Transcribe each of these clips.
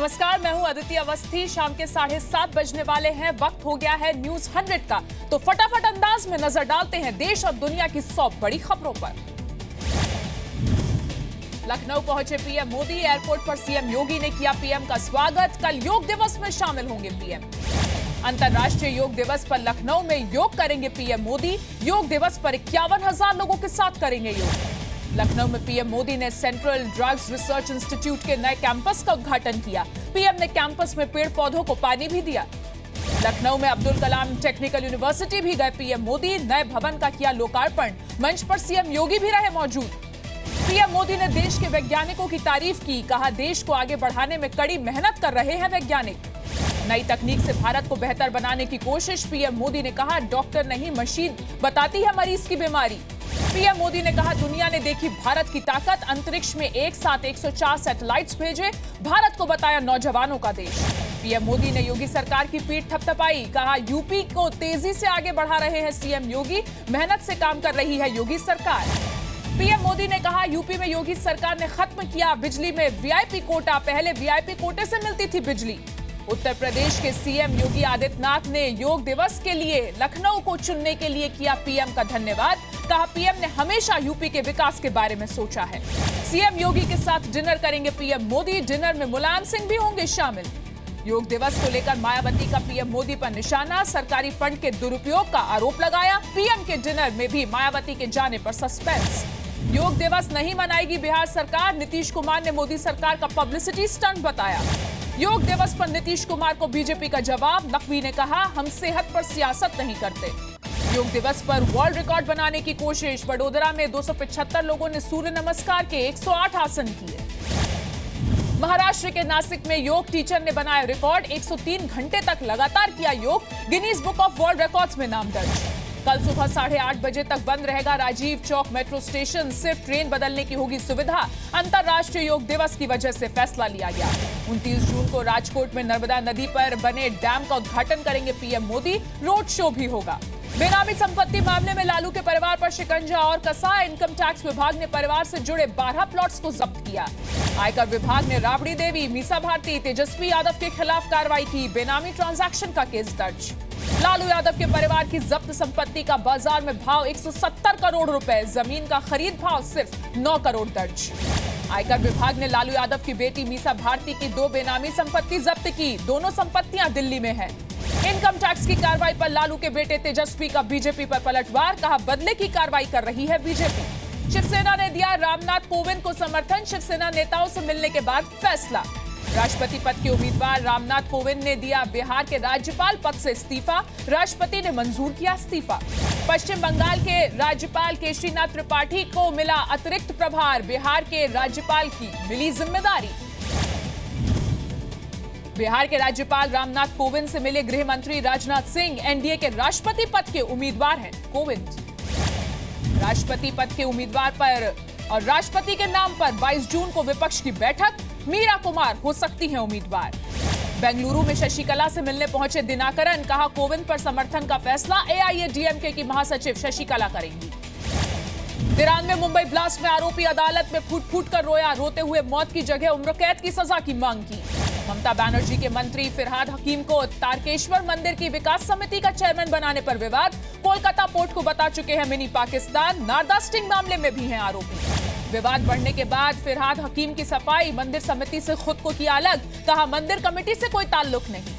नमस्कार, मैं हूं अदिति अवस्थी। शाम के 7:30 बजने वाले हैं। वक्त हो गया है न्यूज 100 का। तो फटाफट अंदाज में नजर डालते हैं देश और दुनिया की 100 बड़ी खबरों पर। लखनऊ पहुंचे पीएम मोदी। एयरपोर्ट पर सीएम योगी ने किया पीएम का स्वागत। कल योग दिवस में शामिल होंगे पीएम। अंतर्राष्ट्रीय योग दिवस पर लखनऊ में योग करेंगे पीएम मोदी। योग दिवस पर 51,000 लोगों के साथ करेंगे योग। लखनऊ में पीएम मोदी ने सेंट्रल ड्रग्स रिसर्च इंस्टीट्यूट के नए कैंपस का उद्घाटन किया। पीएम ने कैंपस में पेड़ पौधों को पानी भी दिया। लखनऊ में अब्दुल कलाम टेक्निकल यूनिवर्सिटी भी गए पीएम मोदी। नए भवन का किया लोकार्पण। मंच पर सीएम योगी भी रहे मौजूद। पीएम मोदी ने देश के वैज्ञानिकों की तारीफ की। कहा, देश को आगे बढ़ाने में कड़ी मेहनत कर रहे हैं वैज्ञानिक। नई तकनीक से भारत को बेहतर बनाने की कोशिश। पीएम मोदी ने कहा, डॉक्टर नहीं मशीन बताती है मरीज की बीमारी। पीएम मोदी ने कहा, दुनिया ने देखी भारत की ताकत। अंतरिक्ष में एक साथ 104 सैटेलाइट्स भेजे। भारत को बताया नौजवानों का देश। पीएम मोदी ने योगी सरकार की पीठ थपथपाई। कहा, यूपी को तेजी से आगे बढ़ा रहे हैं सीएम योगी। मेहनत से काम कर रही है योगी सरकार। पीएम मोदी ने कहा, यूपी में योगी सरकार ने खत्म किया बिजली में वीआईपी कोटा। पहले वीआईपी कोटे से मिलती थी बिजली। उत्तर प्रदेश के सीएम योगी आदित्यनाथ ने योग दिवस के लिए लखनऊ को चुनने के लिए किया पीएम का धन्यवाद। कहा, पीएम ने हमेशा यूपी के विकास के बारे में सोचा है। सीएम योगी के साथ डिनर करेंगे पीएम मोदी। डिनर में मुलायम सिंह भी होंगे शामिल। योग दिवस को लेकर मायावती का पीएम मोदी पर निशाना। सरकारी फंड के दुरुपयोग का आरोप लगाया। पीएम के डिनर में भी मायावती के जाने पर सस्पेंस। योग दिवस नहीं मनाएगी बिहार सरकार। नीतीश कुमार ने मोदी सरकार का पब्लिसिटी स्टंट बताया। योग दिवस पर नीतीश कुमार को बीजेपी का जवाब। नकवी ने कहा, हम सेहत पर सियासत नहीं करते। योग दिवस पर वर्ल्ड रिकॉर्ड बनाने की कोशिश। वडोदरा में 275 लोगों ने सूर्य नमस्कार के 108 आसन किए। महाराष्ट्र के नासिक में योग टीचर ने बनाया रिकॉर्ड। 103 घंटे तक लगातार किया योग। Guinness book of world records में नाम दर्ज। कल सुबह 8:30 बजे तक बंद रहेगा राजीव चौक मेट्रो स्टेशन। सिर्फ ट्रेन बदलने की होगी सुविधा। अंतर्राष्ट्रीय योग दिवस की वजह से फैसला लिया गया। 29 जून को राजकोट में नर्मदा नदी पर बने डैम का उद्घाटन करेंगे पीएम मोदी। रोड शो भी होगा। बेनामी संपत्ति मामले में लालू के परिवार पर शिकंजा और कसा। इनकम टैक्स विभाग ने परिवार से जुड़े 12 प्लॉट्स को जब्त किया। आयकर विभाग ने राबड़ी देवी, मीसा भारती, तेजस्वी यादव के खिलाफ कार्रवाई की। बेनामी ट्रांजैक्शन का केस दर्ज। लालू यादव के परिवार की जब्त संपत्ति का बाजार में भाव 170 करोड़ रुपए। जमीन का खरीद भाव सिर्फ 9 करोड़ दर्ज। आयकर विभाग ने लालू यादव की बेटी मीसा भारती की 2 बेनामी संपत्ति जब्त की। दोनों संपत्तियां दिल्ली में है। इनकम टैक्स की कार्रवाई पर लालू के बेटे तेजस्वी का बीजेपी पर पलटवार। कहा, बदले की कार्रवाई कर रही है बीजेपी। शिवसेना ने दिया रामनाथ कोविंद को समर्थन। शिवसेना नेताओं से मिलने के बाद फैसला। राष्ट्रपति पद के उम्मीदवार रामनाथ कोविंद ने दिया बिहार के राज्यपाल पद से इस्तीफा। राष्ट्रपति ने मंजूर किया इस्तीफा। पश्चिम बंगाल के राज्यपाल केशरीनाथ त्रिपाठी को मिला अतिरिक्त प्रभार। बिहार के राज्यपाल की मिली जिम्मेदारी। बिहार के राज्यपाल रामनाथ कोविंद से मिले गृह मंत्री राजनाथ सिंह। एनडीए के राष्ट्रपति पद के उम्मीदवार हैं कोविंद। राष्ट्रपति पद के उम्मीदवार पर और राष्ट्रपति के नाम पर 22 जून को विपक्ष की बैठक। मीरा कुमार हो सकती हैं उम्मीदवार। बेंगलुरु में शशिकला से मिलने पहुंचे दिनाकरन। कहा, कोविंद पर समर्थन का फैसला एआईएडीएमके की महासचिव शशिकला करेंगी। 93 मुंबई ब्लास्ट में आरोपी अदालत में फूट फूट कर रोया। रोते हुए मौत की जगह उम्र कैद की सजा की मांग की। ममता बनर्जी के मंत्री फिरहाद हकीम को तारकेश्वर मंदिर की विकास समिति का चेयरमैन बनाने पर विवाद। कोलकाता पोर्ट को बता चुके हैं मिनी पाकिस्तान। नारदा स्टिंग मामले में भी हैं आरोपी। विवाद बढ़ने के बाद फिरहाद हकीम की सफाई। मंदिर समिति से खुद को किया अलग। कहा, मंदिर कमेटी से कोई ताल्लुक नहीं।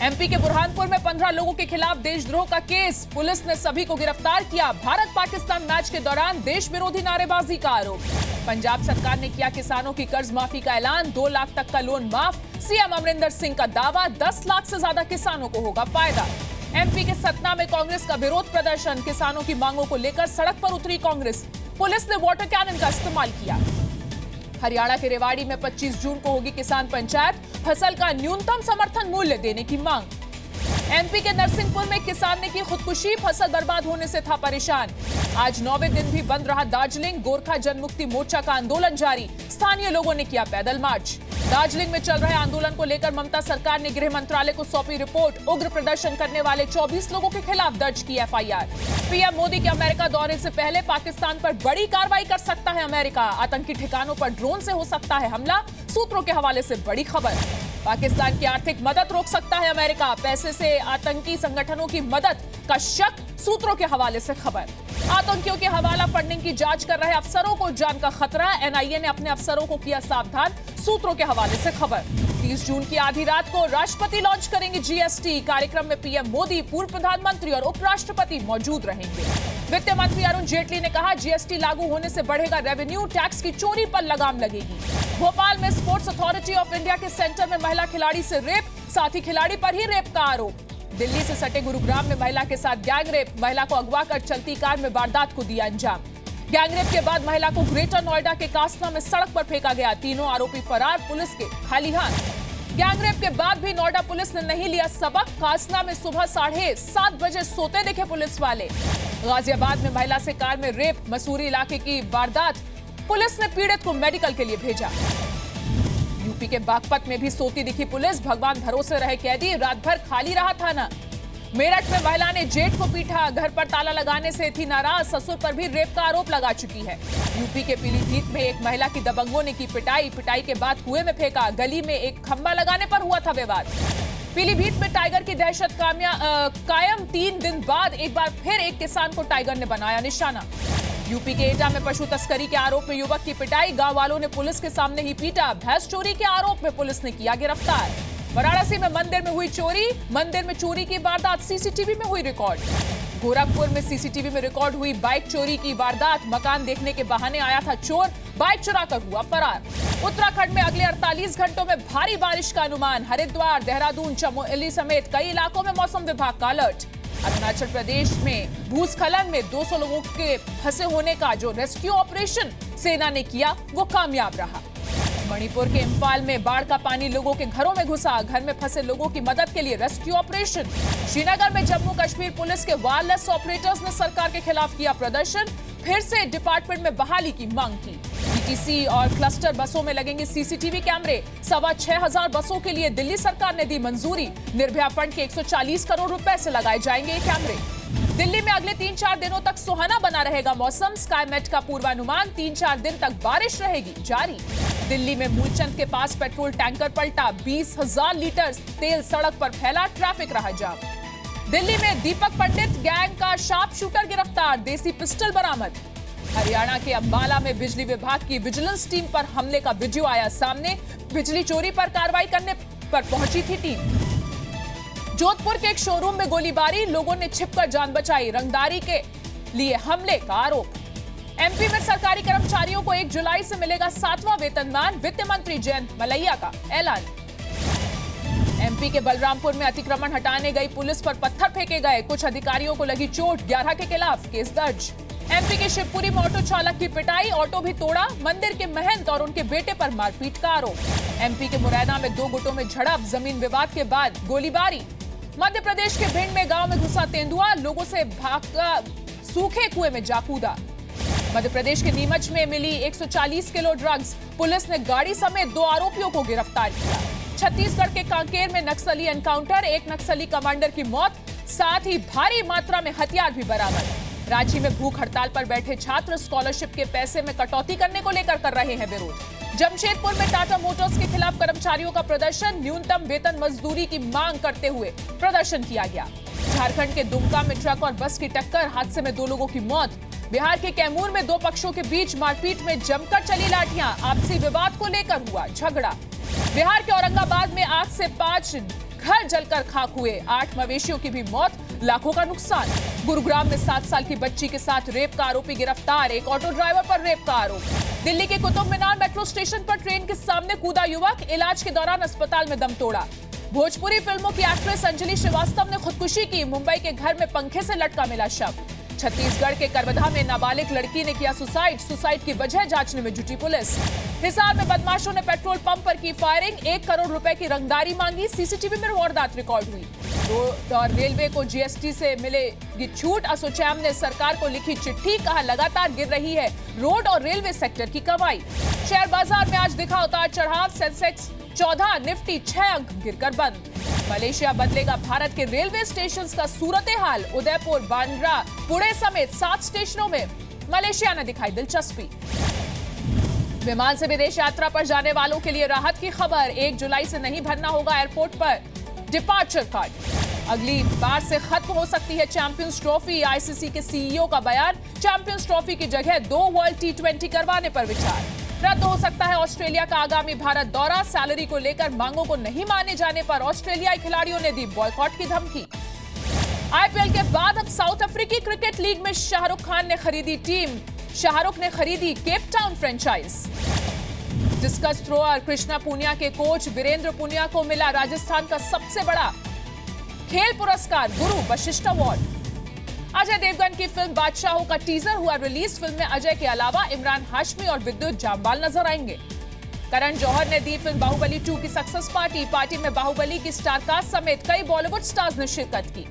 एमपी के बुरहानपुर में 15 लोगों के खिलाफ देशद्रोह का केस। पुलिस ने सभी को गिरफ्तार किया। भारत पाकिस्तान मैच के दौरान देश विरोधी नारेबाजी का आरोप। पंजाब सरकार ने किया किसानों की कर्ज माफी का ऐलान। 2 लाख तक का लोन माफ। सीएम अमरिंदर सिंह का दावा, 10 लाख से ज्यादा किसानों को होगा फायदा। एमपी के सतना में कांग्रेस का विरोध प्रदर्शन। किसानों की मांगों को लेकर सड़क पर उतरी कांग्रेस। पुलिस ने वाटर कैनन का इस्तेमाल किया। हरियाणा के रेवाड़ी में 25 जून को होगी किसान पंचायत। फसल का न्यूनतम समर्थन मूल्य देने की मांग। एमपी के नरसिंहपुर में किसान ने की खुदकुशी। फसल बर्बाद होने से था परेशान। आज 9वें दिन भी बंद रहा दार्जिलिंग। गोरखा जनमुक्ति मोर्चा का आंदोलन जारी। स्थानीय लोगों ने किया पैदल मार्च। दार्जिलिंग में चल रहे आंदोलन को लेकर ममता सरकार ने गृह मंत्रालय को सौंपी रिपोर्ट। उग्र प्रदर्शन करने वाले 24 लोगों के खिलाफ दर्ज की एफआईआर। पीएम मोदी के अमेरिका दौरे से पहले पाकिस्तान पर बड़ी कार्रवाई कर सकता है अमेरिका। आतंकी ठिकानों पर ड्रोन से हो सकता है हमला। सूत्रों के हवाले से बड़ी खबर। पाकिस्तान की आर्थिक मदद रोक सकता है अमेरिका, पैसे से आतंकी संगठनों की मदद का शक, सूत्रों के हवाले से खबर। आतंकियों के हवाला फंडिंग की जांच कर रहे अफसरों को जान का खतरा, एनआईए ने अपने अफसरों को किया सावधान, सूत्रों के हवाले से खबर। 30 जून की आधी रात को राष्ट्रपति लॉन्च करेंगे जीएसटी, कार्यक्रम में पीएम मोदी, पूर्व प्रधानमंत्री और उपराष्ट्रपति मौजूद रहेंगे। वित्त मंत्री अरुण जेटली ने कहा, जीएसटी लागू होने से बढ़ेगा रेवेन्यू, टैक्स की चोरी पर लगाम लगेगी। भोपाल में स्पोर्ट्स अथॉरिटी ऑफ इंडिया के सेंटर में महिला खिलाड़ी से रेप, साथी खिलाड़ी पर ही रेप का आरोप। दिल्ली से सटे गुरुग्राम में महिला के साथ गैंग रेप, महिला को अगवा कर चलती कार में वारदात को दिया अंजाम। गैंगरेप के बाद महिला को ग्रेटर नोएडा के कासना में सड़क पर फेंका गया, तीनों आरोपी फरार, पुलिस के खाली हाथ। गैंगरेप के बाद भी नोएडा पुलिस ने नहीं लिया सबक, कासना में सुबह 7:30 बजे सोते दिखे पुलिस वाले। गाजियाबाद में महिला से कार में रेप, मसूरी इलाके की वारदात, पुलिस ने पीड़ित को मेडिकल के लिए भेजा। यूपी के बागपत में भी सोती दिखी पुलिस, भगवान भरोसे रहे कैदी, रात भर खाली रहा थाना। मेरठ में महिला ने जेठ को पीटा, घर पर ताला लगाने से थी नाराज, ससुर पर भी रेप का आरोप लगा चुकी है। यूपी के पीलीभीत में एक महिला की दबंगों ने की पिटाई, पिटाई के बाद कुएं में फेंका, गली में एक खंबा लगाने पर हुआ था विवाद। पीलीभीत में टाइगर की दहशत कायम, 3 दिन बाद एक बार फिर एक किसान को टाइगर ने बनाया निशाना। यूपी के एटा में पशु तस्करी के आरोप में युवक की पिटाई, गांव वालों ने पुलिस के सामने ही पीटा, भैंस चोरी के आरोप में पुलिस ने किया गिरफ्तार। वाराणसी में मंदिर में हुई चोरी, मंदिर में चोरी की वारदात सीसीटीवी में हुई रिकॉर्ड। गोरखपुर में सीसीटीवी में रिकॉर्ड हुई बाइक चोरी की वारदात, मकान देखने के बहाने आया था चोर, बाइक चुराकर हुआ फरार। उत्तराखंड में अगले 48 घंटों में भारी बारिश का अनुमान, हरिद्वार, देहरादून, चमोली समेत कई इलाकों में मौसम विभाग का अलर्ट। अरुणाचल प्रदेश में भूस्खलन में 200 लोगों के फंसे होने का जो रेस्क्यू ऑपरेशन सेना ने किया वो कामयाब रहा। मणिपुर के इम्फाल में बाढ़ का पानी लोगों के घरों में घुसा, घर में फंसे लोगों की मदद के लिए रेस्क्यू ऑपरेशन। श्रीनगर में जम्मू कश्मीर पुलिस के वायरलेस ऑपरेटर्स ने सरकार के खिलाफ किया प्रदर्शन, फिर से डिपार्टमेंट में बहाली की मांग की। डीटीसी और क्लस्टर बसों में लगेंगे सीसीटीवी कैमरे, 6,500 बसों के लिए दिल्ली सरकार ने दी मंजूरी, निर्भया फंड के 140 करोड़ रुपए से लगाए जाएंगे ये कैमरे। दिल्ली में अगले 3-4 दिनों तक सुहाना बना रहेगा मौसम, स्काईमेट का पूर्वानुमान, 3-4 दिन तक बारिश रहेगी जारी। दिल्ली में मूलचंद के पास पेट्रोल टैंकर पलटा, 20,000 लीटर तेल सड़क पर फैला, ट्रैफिक रहा जाम। दिल्ली में दीपक पंडित गैंग का शार्प शूटर गिरफ्तार, देसी पिस्टल बरामद। हरियाणा के अंबाला में बिजली विभाग की विजिलेंस टीम पर हमले का वीडियो आया सामने, बिजली चोरी पर कार्रवाई करने पर पहुंची थी टीम। जोधपुर के एक शोरूम में गोलीबारी, लोगों ने छिपकर जान बचाई, रंगदारी के लिए हमले का आरोप। एमपी में सरकारी कर्मचारियों को 1 जुलाई से मिलेगा 7वां वेतनमान, वित्त मंत्री जयंत मलैया का ऐलान। एमपी के बलरामपुर में अतिक्रमण हटाने गई पुलिस पर पत्थर फेंके गए, कुछ अधिकारियों को लगी चोट, 11 के खिलाफ केस दर्ज। एमपी के शिवपुरी में ऑटो चालक की पिटाई, ऑटो भी तोड़ा, मंदिर के महंत और उनके बेटे पर मारपीट का आरोप। एमपी के मुरैना में 2 गुटों में झड़प, जमीन विवाद के बाद गोलीबारी। मध्य प्रदेश के भिंड में गांव में घुसा तेंदुआ, लोगों से भागकर सूखे कुएं में जा कूदा। मध्य प्रदेश के नीमच में मिली 140 किलो ड्रग्स, पुलिस ने गाड़ी समेत 2 आरोपियों को गिरफ्तार किया। छत्तीसगढ़ के कांकेर में नक्सली एनकाउंटर, एक नक्सली कमांडर की मौत, साथ ही भारी मात्रा में हथियार भी बरामद। रांची में भूख हड़ताल पर बैठे छात्र स्कॉलरशिप के पैसे में कटौती करने को लेकर कर रहे हैं विरोध। जमशेदपुर में टाटा मोटर्स के खिलाफ कर्मचारियों का प्रदर्शन, न्यूनतम वेतन मजदूरी की मांग करते हुए प्रदर्शन किया गया। झारखंड के दुमका में ट्रक और बस की टक्कर, हादसे में 2 लोगों की मौत। बिहार के कैमूर में 2 पक्षों के बीच मारपीट में जमकर चली लाठियां, आपसी विवाद को लेकर हुआ झगड़ा। बिहार के औरंगाबाद में आग से 5 घर जलकर खाक हुए, 8 मवेशियों की भी मौत, लाखों का नुकसान। गुरुग्राम में 7 साल की बच्ची के साथ रेप का आरोपी गिरफ्तार, एक ऑटो ड्राइवर पर रेप का आरोप। दिल्ली के कुतुब मीनार मेट्रो स्टेशन पर ट्रेन के सामने कूदा युवक, इलाज के दौरान अस्पताल में दम तोड़ा। भोजपुरी फिल्मों की एक्ट्रेस अंजलि श्रीवास्तव ने खुदकुशी की, मुंबई के घर में पंखे से लटका मिला शव। छत्तीसगढ़ के करबधा में नाबालिग लड़की ने किया सुसाइड की वजह जांचने में जुटी पुलिस। हिसार में बदमाशों ने पेट्रोल पंप पर की फायरिंग, 1 करोड़ रुपए की रंगदारी मांगी, सीसीटीवी में वारदात रिकॉर्ड हुई। रोड और रेलवे को जीएसटी से मिलेगी छूट, एसोचैम ने सरकार को लिखी चिट्ठी, कहा लगातार गिर रही है रोड और रेलवे सेक्टर की कमाई। शेयर बाजार में आज दिखा उतार चढ़ाव, सेंसेक्स 14, निफ्टी 6 अंक गिरकर बंद। मलेशिया बदलेगा भारत के रेलवे स्टेशंस का सूरत हाल, उदयपुर, बांद्रा, पुणे समेत 7 स्टेशनों में मलेशिया ने दिखाई दिलचस्पी। विमान से विदेश यात्रा पर जाने वालों के लिए राहत की खबर। 1 जुलाई से नहीं भरना होगा एयरपोर्ट पर डिपार्चर कार्ड। अगली बार से खत्म हो सकती है चैंपियंस ट्रॉफी। आईसीसी के सीईओ का बयान, चैंपियंस ट्रॉफी की जगह 2 वर्ल्ड T20 करवाने पर विचार। रद्द हो सकता है ऑस्ट्रेलिया का आगामी भारत दौरा। सैलरी को लेकर मांगों को नहीं माने जाने पर ऑस्ट्रेलियाई खिलाड़ियों ने दी बॉयकॉट की धमकी। आईपीएल के बाद अब साउथ अफ्रीकी क्रिकेट लीग में शाहरुख खान ने खरीदी टीम। शाहरुख ने खरीदी Cape Town franchise. Discuss thrower Krishna Punia के कोच वीरेंद्र पुनिया को मिला राजस्थान का सबसे बड़ा खेल पुरस्कार, गुरु वशिष्ठ अवार्ड। अजय देवगन की फिल्म बादशाहों का टीजर हुआ रिलीज। फिल्म में अजय के अलावा इमरान हाशमी और विद्युत जामवाल नजर आएंगे। करण जौहर ने दी फिल्म बाहुबली 2 की सक्सेस पार्टी। पार्टी में बाहुबली की स्टार कास्ट समेत कई बॉलीवुड स्टार्स ने शिरकत की।